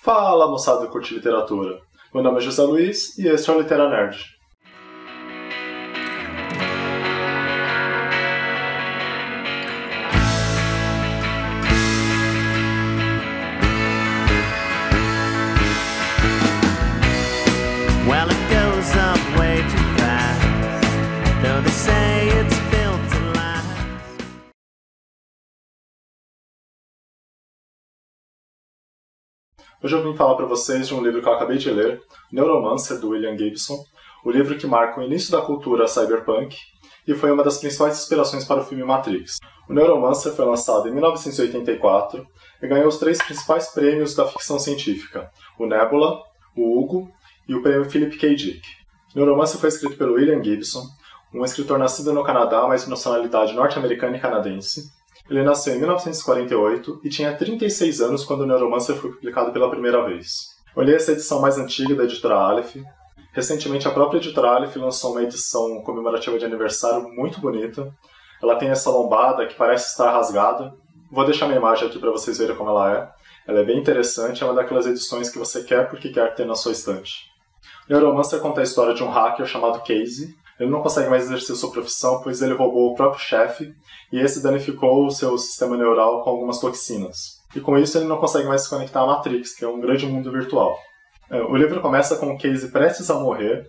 Fala, moçada que curte literatura! Meu nome é José Luiz e este é o Litera Nerd. Well, it goes up way too fast, though they say it's built to last. Hoje eu vim falar para vocês de um livro que eu acabei de ler, Neuromancer, do William Gibson, o livro que marca o início da cultura cyberpunk e foi uma das principais inspirações para o filme Matrix. O Neuromancer foi lançado em 1984 e ganhou os 3 principais prêmios da ficção científica, o Nebula, o Hugo e o prêmio Philip K. Dick. Neuromancer foi escrito pelo William Gibson, um escritor nascido no Canadá, mas de nacionalidade norte-americana e canadense. Ele nasceu em 1948 e tinha 36 anos quando o Neuromancer foi publicado pela primeira vez. Eu li essa edição mais antiga da editora Aleph. Recentemente, a própria editora Aleph lançou uma edição comemorativa de aniversário muito bonita. Ela tem essa lombada que parece estar rasgada. Vou deixar minha imagem aqui para vocês verem como ela é. Ela é bem interessante, é uma daquelas edições que você quer porque quer ter na sua estante. Neuromancer conta a história de um hacker chamado Casey. Ele não consegue mais exercer sua profissão, pois ele roubou o próprio chefe, e esse danificou o seu sistema neural com algumas toxinas. E com isso ele não consegue mais se conectar à Matrix, que é um grande mundo virtual. O livro começa com o Casey prestes a morrer,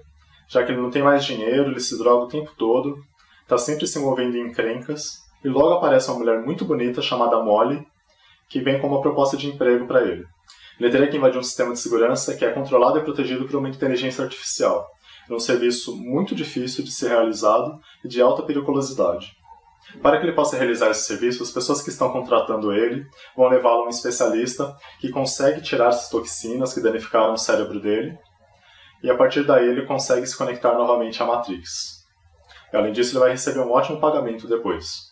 já que ele não tem mais dinheiro, ele se droga o tempo todo, está sempre se envolvendo em encrencas, e logo aparece uma mulher muito bonita chamada Molly, que vem com uma proposta de emprego para ele. Ele teria que invadir um sistema de segurança que é controlado e protegido por uma inteligência artificial. É um serviço muito difícil de ser realizado e de alta periculosidade. Para que ele possa realizar esse serviço, as pessoas que estão contratando ele vão levá-lo a um especialista que consegue tirar essas toxinas que danificaram o cérebro dele, e a partir daí ele consegue se conectar novamente à Matrix. E, além disso, ele vai receber um ótimo pagamento depois.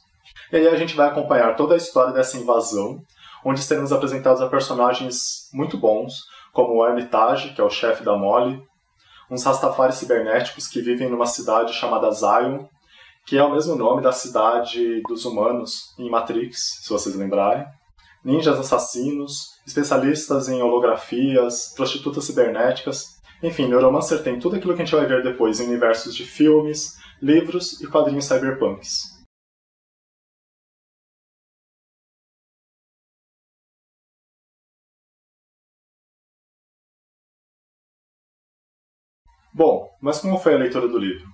E aí a gente vai acompanhar toda a história dessa invasão, onde seremos apresentados a personagens muito bons, como o Armitage, que é o chefe da Molly, uns Rastafari cibernéticos que vivem numa cidade chamada Zion, que é o mesmo nome da cidade dos humanos em Matrix, se vocês lembrarem. Ninjas assassinos, especialistas em holografias, prostitutas cibernéticas. Enfim, Neuromancer tem tudo aquilo que a gente vai ver depois em universos de filmes, livros e quadrinhos cyberpunks. Bom, mas como foi a leitura do livro?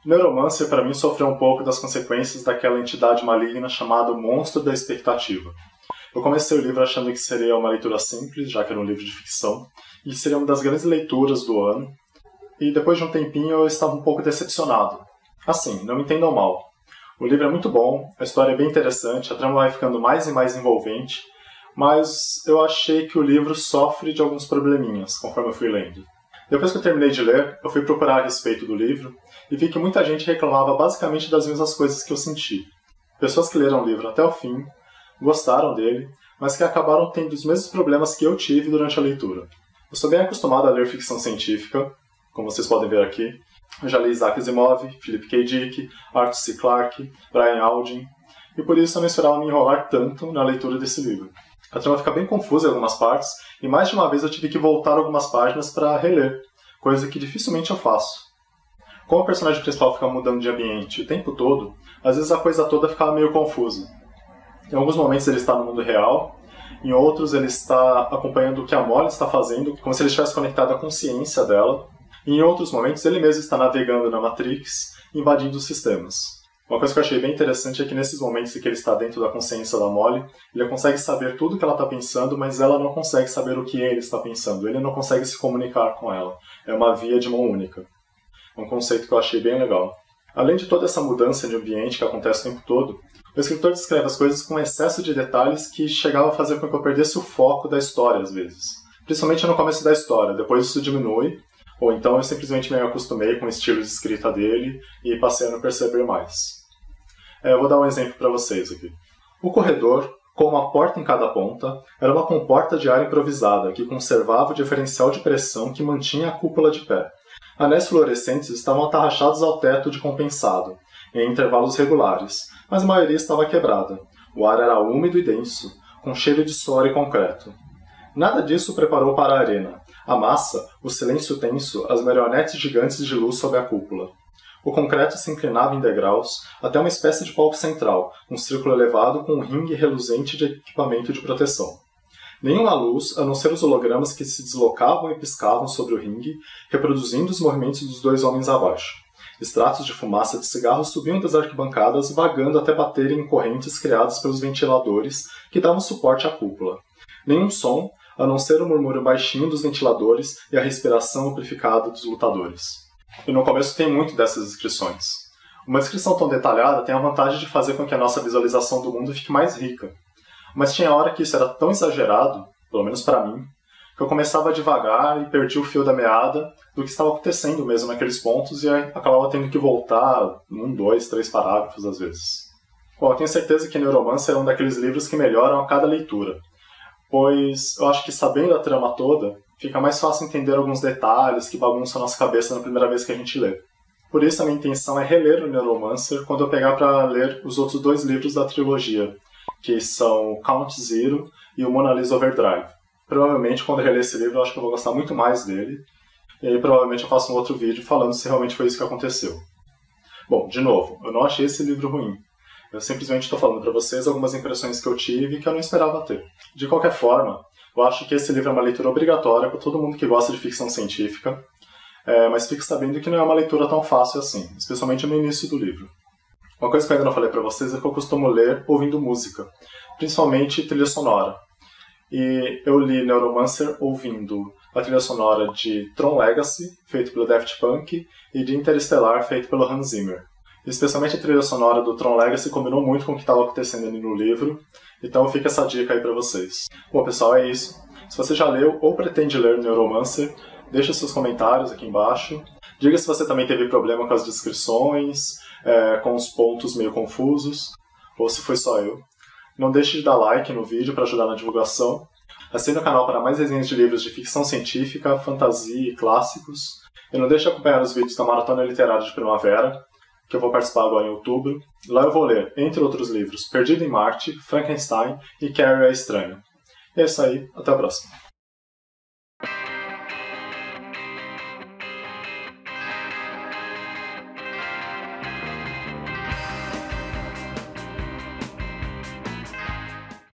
O Neuromancer, para mim, sofreu um pouco das consequências daquela entidade maligna chamada Monstro da Expectativa. Eu comecei o livro achando que seria uma leitura simples, já que era um livro de ficção, e que seria uma das grandes leituras do ano, e depois de um tempinho eu estava um pouco decepcionado. Assim, não me entendam mal. O livro é muito bom, a história é bem interessante, a trama vai ficando mais e mais envolvente, mas eu achei que o livro sofre de alguns probleminhas, conforme eu fui lendo. Depois que eu terminei de ler, eu fui procurar a respeito do livro e vi que muita gente reclamava basicamente das mesmas coisas que eu senti. Pessoas que leram o livro até o fim, gostaram dele, mas que acabaram tendo os mesmos problemas que eu tive durante a leitura. Eu sou bem acostumado a ler ficção científica, como vocês podem ver aqui. Eu já li Isaac Asimov, Philip K. Dick, Arthur C. Clarke, Brian Aldiss, e por isso eu não esperava me enrolar tanto na leitura desse livro. A trama fica bem confusa em algumas partes, e mais de uma vez eu tive que voltar algumas páginas para reler, coisa que dificilmente eu faço. Como o personagem principal fica mudando de ambiente o tempo todo, às vezes a coisa toda ficava meio confusa. Em alguns momentos ele está no mundo real, em outros ele está acompanhando o que a Molly está fazendo, como se ele estivesse conectado à consciência dela, e em outros momentos ele mesmo está navegando na Matrix, invadindo os sistemas. Uma coisa que eu achei bem interessante é que nesses momentos em que ele está dentro da consciência da Molly, ele consegue saber tudo o que ela está pensando, mas ela não consegue saber o que ele está pensando. Ele não consegue se comunicar com ela. É uma via de mão única. É um conceito que eu achei bem legal. Além de toda essa mudança de ambiente que acontece o tempo todo, o escritor descreve as coisas com excesso de detalhes que chegava a fazer com que eu perdesse o foco da história às vezes. Principalmente no começo da história, depois isso diminui, ou então eu simplesmente me acostumei com o estilo de escrita dele e passei a não perceber mais. Eu vou dar um exemplo para vocês aqui. O corredor, com uma porta em cada ponta, era uma comporta de ar improvisada que conservava o diferencial de pressão que mantinha a cúpula de pé. Anéis fluorescentes estavam atarrachados ao teto de compensado, em intervalos regulares, mas a maioria estava quebrada. O ar era úmido e denso, com cheiro de suor e concreto. Nada disso o preparou para a arena. A massa, o silêncio tenso, as marionetes gigantes de luz sob a cúpula. O concreto se inclinava em degraus até uma espécie de palco central, um círculo elevado com um ringue reluzente de equipamento de proteção. Nenhuma luz, a não ser os hologramas que se deslocavam e piscavam sobre o ringue, reproduzindo os movimentos dos dois homens abaixo. Extratos de fumaça de cigarros subiam das arquibancadas, vagando até baterem em correntes criadas pelos ventiladores que davam suporte à cúpula. Nenhum som, a não ser o murmúrio baixinho dos ventiladores e a respiração amplificada dos lutadores. E no começo tem muito dessas descrições. Uma descrição tão detalhada tem a vantagem de fazer com que a nossa visualização do mundo fique mais rica. Mas tinha hora que isso era tão exagerado, pelo menos para mim, que eu começava devagar e perdi o fio da meada do que estava acontecendo mesmo naqueles pontos e acabava tendo que voltar 1, 2, 3 parágrafos às vezes. Bom, eu tenho certeza que Neuromancer é um daqueles livros que melhoram a cada leitura, pois eu acho que sabendo a trama toda, fica mais fácil entender alguns detalhes que bagunçam a nossa cabeça na primeira vez que a gente lê. Por isso a minha intenção é reler o Neuromancer quando eu pegar para ler os outros 2 livros da trilogia, que são o Count Zero e o Mona Lisa Overdrive. Provavelmente quando eu reler esse livro eu acho que eu vou gostar muito mais dele, e aí provavelmente eu faço um outro vídeo falando se realmente foi isso que aconteceu. Bom, de novo, eu não achei esse livro ruim. Eu simplesmente estou falando para vocês algumas impressões que eu tive e que eu não esperava ter. De qualquer forma, eu acho que esse livro é uma leitura obrigatória para todo mundo que gosta de ficção científica, mas fique sabendo que não é uma leitura tão fácil assim, especialmente no início do livro. Uma coisa que eu ainda não falei para vocês é que eu costumo ler ouvindo música, principalmente trilha sonora. E eu li Neuromancer ouvindo a trilha sonora de Tron Legacy, feito pelo Daft Punk, e de Interestelar, feito pelo Hans Zimmer. Especialmente a trilha sonora do Tron Legacy combinou muito com o que estava acontecendo ali no livro, então fica essa dica aí para vocês. Bom, pessoal, é isso. Se você já leu ou pretende ler Neuromancer, deixe seus comentários aqui embaixo. Diga se você também teve problema com as descrições, com os pontos meio confusos, ou se foi só eu. Não deixe de dar like no vídeo para ajudar na divulgação. Assine o canal para mais resenhas de livros de ficção científica, fantasia e clássicos. E não deixe de acompanhar os vídeos da Maratona Literária de Primavera, que eu vou participar agora em outubro. Lá eu vou ler, entre outros livros, Perdido em Marte, Frankenstein e Carrie a Estranha. E é isso aí, até a próxima.